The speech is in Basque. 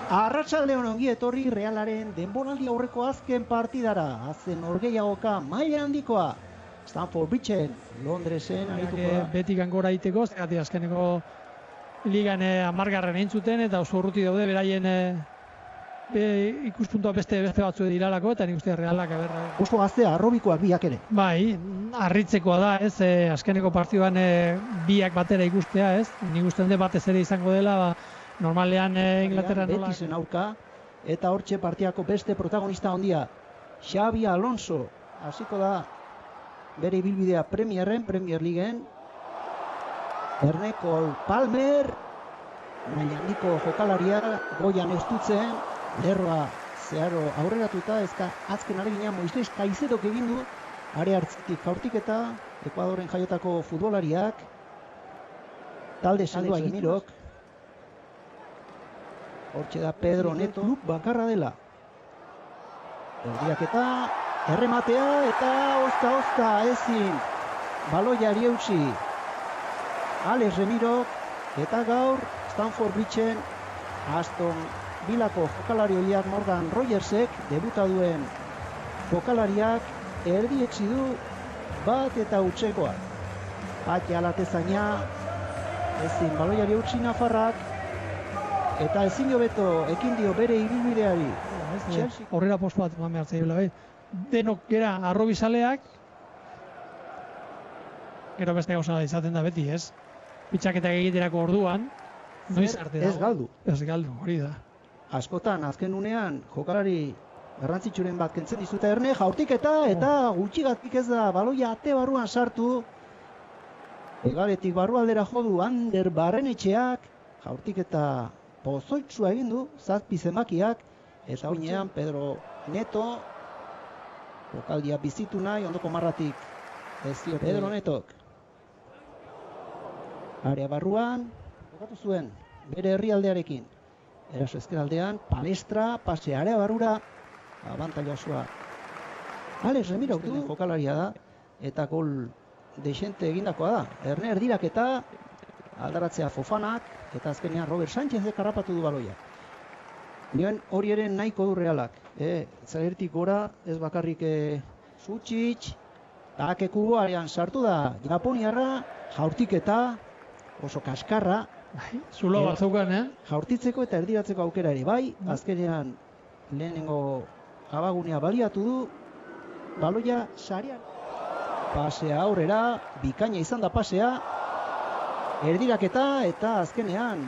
Arratsaldeon ongi etorri Realaren denboraldi aurreko azken partidara. Azken norgehiagoka maila handikoa. Stamford Bridgen, Londresen arituko da. Beti gangora iteko, zergatik azkeneko ligan 10. entzuten eta oso urruti daude beraien ikuspuntua beste batzuek diralako eta nik uste Realak oso gaztea, arrobikoak biak ere. Bai, harritzekoa da, ez, azkeneko partiduan biak batera ikustea, ez? Nik uste dut batez ere izango dela, normalean Inglaterra nola... Betisen aurka, eta hortxe partiako beste protagonista handia, Xabi Alonso, hasiko da bere ibilbidea Premier Liguen, Erneko Palmer, maila handiko jokalaria, goian estutzen, lerroa zeharo aurreratuta, ezka azken aregina Moises Kaizedok egin du, are hartzitik jaurtiketa, Ekuadoren jaiotako futbolariak, talde sendoa Imirok, hortxe da Pedro Neto, klub bakarra dela. Erdiaketa, errematea eta ozta ezin, baloiari eutsi. Alex Remirok eta gaur Stamford Bridgen Aston Villako jokalari horiak Morgan Rogersek debuta duen jokalariak erdietsi du bat eta utzekoak. Patja alatezaina, ezin baloiari eutsi Nafarrak eta ezin hobeto ekin dio bere ibilbideari. Horrela postu bat eman behar zaiola, denok gera arrobizaleak, gero beste gauza izaten da beti, ez? Pitxaketak egiterako orduan, noiz arte dago? Ez galdu. Ez galdu, hori da. Askotan, azken unean, jokalari garrantzitsuren bat kentzen dizuta Erne, jaurtiketa eta gutxigatik ez da baloia ate barruan sartu. Egaletik barrualdera jodu Ander Barrenetxeak, jaurtiketa pozoitsua egin du, zazpi zemakiak, eta oinean Pedro Neto, jokaldia bizitu nahi, ondoko marratik ez dio Pedro Netok. Area barruan, jokatu zuen, bere herrialdearekin. Eraso ezkeraldean, Palestra, pase area barrura, abantaila osoa. Alex Remirok du jokalaria da, eta gol desente egindakoa da. Erne erdiraketa, aldaratzea Fofanak, eta azkenean Robert Sánchezek harrapatu du baloia. Nioen hori ere nahiko du Realak. Zagertik gora, ez bakarrik Sutsic, Takekubo arean sartu da, Japoniarra, jaurtiketa, oso kaskarra, zulo bat zaukan, jaurtitzeko eta erdiratzeko aukera ere bai, azkenean lehenengo abagunea baliatu du, baloia sarean. Pasea aurrera, bikaina izan da pasea, erdiraketa eta azkenean